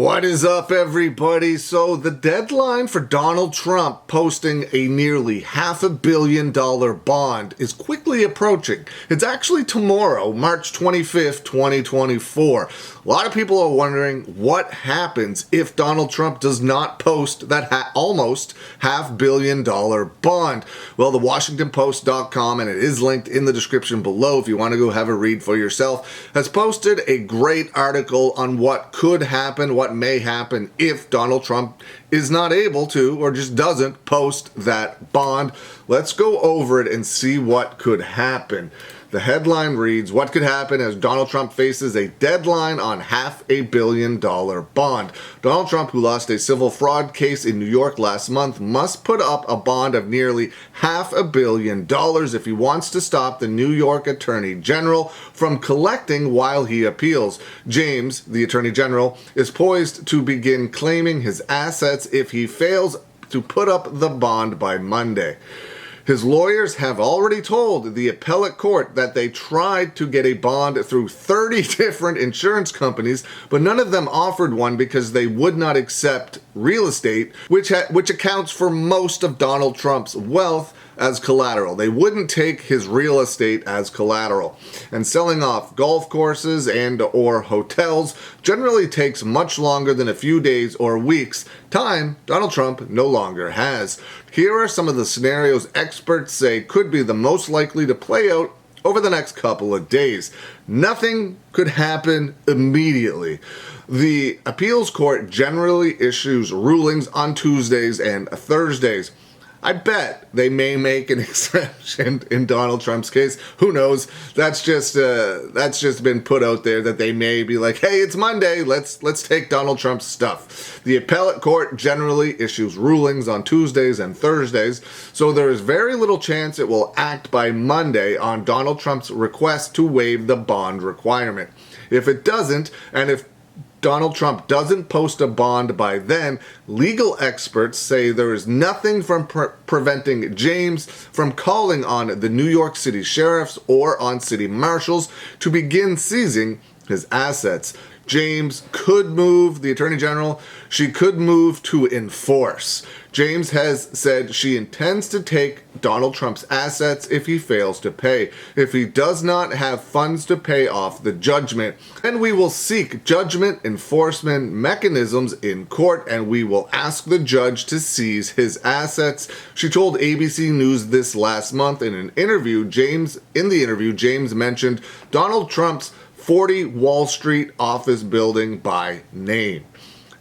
What is up, everybody? So the deadline for Donald Trump posting a nearly $500 million bond is quickly approaching. It's actually tomorrow, March 25th, 2024. A lot of people are wondering what happens if Donald Trump does not post that almost $500 million bond. Well, the WashingtonPost.com, and it is linked in the description below if you want to go have a read for yourself, has posted a great article on what could happen, what may happen if Donald Trump is not able to or just doesn't post that bond. Let's go over it and see what could happen. The headline reads, what could happen as Donald Trump faces a deadline on $500 million bond? Donald Trump, who lost a civil fraud case in New York last month, must put up a bond of nearly $500 million if he wants to stop the New York Attorney General from collecting while he appeals. James, the Attorney General, is poised to begin claiming his assets if he fails to put up the bond by Monday. His lawyers have already told the appellate court that they tried to get a bond through 30 different insurance companies, but none of them offered one because they would not accept real estate, which accounts for most of Donald Trump's wealth, as collateral. They wouldn't take his real estate as collateral. And selling off golf courses and or hotels generally takes much longer than a few days or weeks, time Donald Trump no longer has. Here are some of the scenarios experts say could be the most likely to play out over the next couple of days. Nothing could happen immediately. The appeals court generally issues rulings on Tuesdays and Thursdays. I bet they may make an exception in Donald Trump's case. Who knows? That's just been put out there that they may be like, hey, it's Monday. Let's take Donald Trump's stuff. The appellate court generally issues rulings on Tuesdays and Thursdays, so there is very little chance it will act by Monday on Donald Trump's request to waive the bond requirement. If it doesn't, and if Donald Trump doesn't post a bond by then, legal experts say there is nothing from preventing James from calling on the New York City sheriffs or on city marshals to begin seizing his assets. James could move, the Attorney General, she could move to enforce. James has said she intends to take Donald Trump's assets if he fails to pay. If he does not have funds to pay off the judgment, then we will seek judgment enforcement mechanisms in court and we will ask the judge to seize his assets. She told ABC News this last month in an interview. James mentioned Donald Trump's 40 Wall Street office building by name.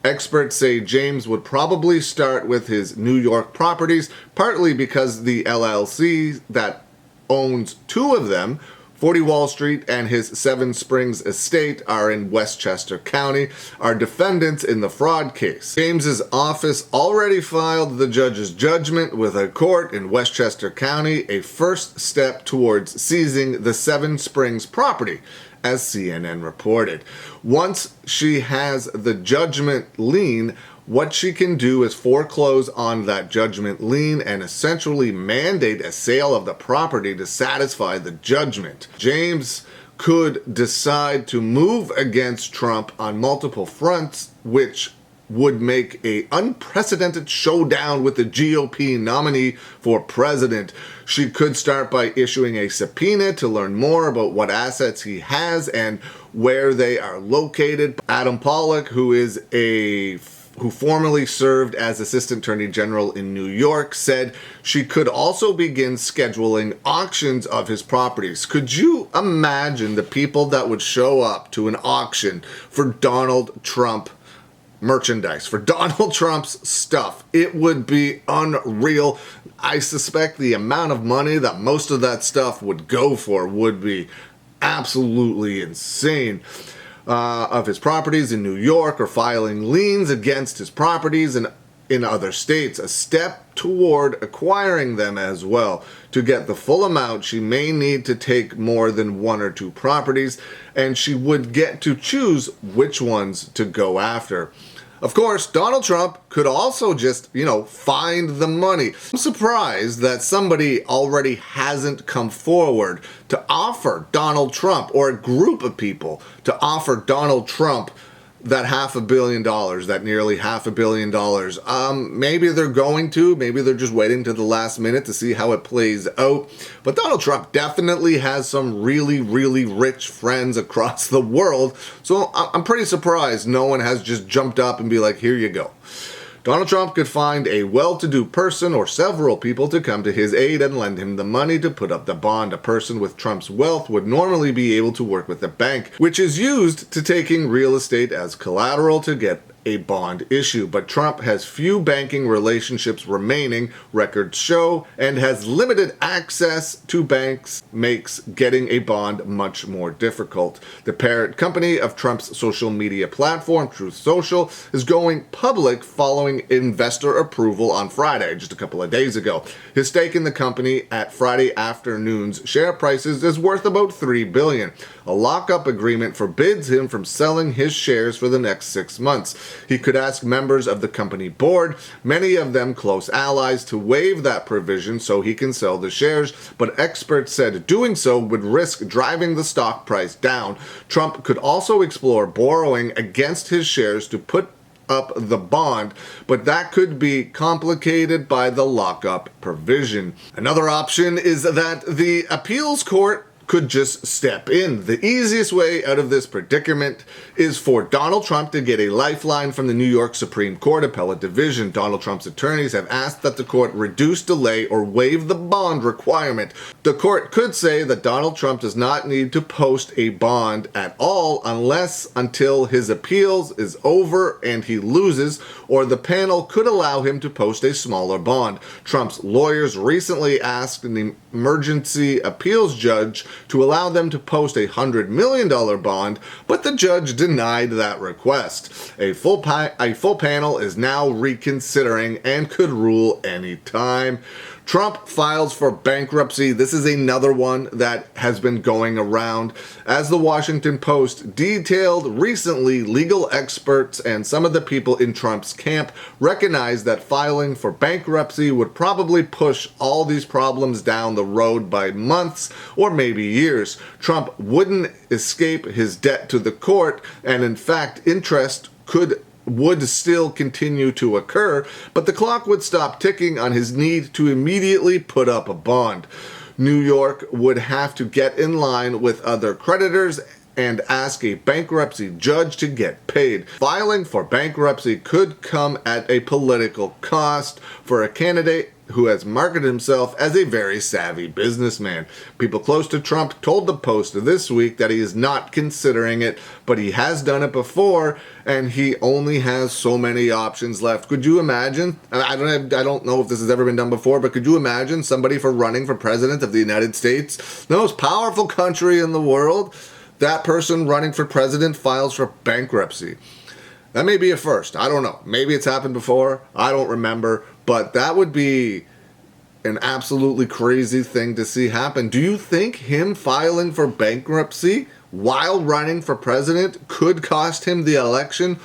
Experts say James would probably start with his New York properties, partly because the LLC that owns two of them, 40 Wall Street and his Seven Springs estate, are in Westchester County, are defendants in the fraud case. James's office already filed the judge's judgment with a court in Westchester County, a first step towards seizing the Seven Springs property, as CNN reported. Once she has the judgment lien, what she can do is foreclose on that judgment lien and essentially mandate a sale of the property to satisfy the judgment. James could decide to move against Trump on multiple fronts, which would make an unprecedented showdown with the GOP nominee for president. She could start by issuing a subpoena to learn more about what assets he has and where they are located. Adam Pollack, who formerly served as Assistant Attorney General in New York, said she could also begin scheduling auctions of his properties. Could you imagine the people that would show up to an auction for Donald Trump merchandise, for Donald Trump's stuff? It would be unreal. I suspect the amount of money that most of that stuff would go for would be absolutely insane. Of his properties in New York or filing liens against his properties in other states, a step toward acquiring them as well. To get the full amount, she may need to take more than one or two properties, and she would get to choose which ones to go after. Of course, Donald Trump could also just, find the money. I'm surprised that somebody already hasn't come forward to offer Donald Trump, or a group of people to offer Donald Trump that $500 million, that nearly $500 million. Maybe they're going to, maybe they're just waiting to the last minute to see how it plays out. But Donald Trump definitely has some really, really rich friends across the world. So I'm pretty surprised no one has just jumped up and be like, here you go. Donald Trump could find a well-to-do person or several people to come to his aid and lend him the money to put up the bond. A person with Trump's wealth would normally be able to work with the bank, which is used to taking real estate as collateral to get a bond issue. But Trump has few banking relationships remaining, records show, and has limited access to banks, makes getting a bond much more difficult. The parent company of Trump's social media platform, Truth Social, is going public following investor approval on Friday, just a couple of days ago. His stake in the company at Friday afternoon's share prices is worth about $3 billion. A lockup agreement forbids him from selling his shares for the next 6 months. He could ask members of the company board, many of them close allies, to waive that provision so he can sell the shares, but experts said doing so would risk driving the stock price down. Trump could also explore borrowing against his shares to put up the bond, but that could be complicated by the lockup provision. Another option is that the appeals court could just step in. The easiest way out of this predicament is for Donald Trump to get a lifeline from the New York Supreme Court Appellate Division. Donald Trump's attorneys have asked that the court reduce, delay, or waive the bond requirement. The court could say that Donald Trump does not need to post a bond at all until his appeals is over and he loses, or the panel could allow him to post a smaller bond. Trump's lawyers recently asked an emergency appeals judge to allow them to post a $100 million bond, but the judge denied that request. A full panel is now reconsidering and could rule any time. Trump files for bankruptcy. This is another one that has been going around. As the Washington Post detailed recently, legal experts and some of the people in Trump's camp recognize that filing for bankruptcy would probably push all these problems down the road by months or maybe years. Trump wouldn't escape his debt to the court, and in fact, interest would still continue to occur, but the clock would stop ticking on his need to immediately put up a bond. New York would have to get in line with other creditors and ask a bankruptcy judge to get paid. Filing for bankruptcy could come at a political cost for a candidate who has marketed himself as a very savvy businessman. People close to Trump told the Post this week that he is not considering it, but he has done it before, and he only has so many options left. Could you imagine? I don't know if this has ever been done before, but could you imagine somebody running for president of the United States, the most powerful country in the world? That person running for president files for bankruptcy. That may be a first. I don't know. Maybe it's happened before. I don't remember. But that would be an absolutely crazy thing to see happen. Do you think him filing for bankruptcy while running for president could cost him the election?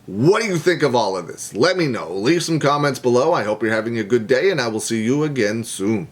What do you think of all of this? Let me know. Leave some comments below. I hope you're having a good day, and I will see you again soon.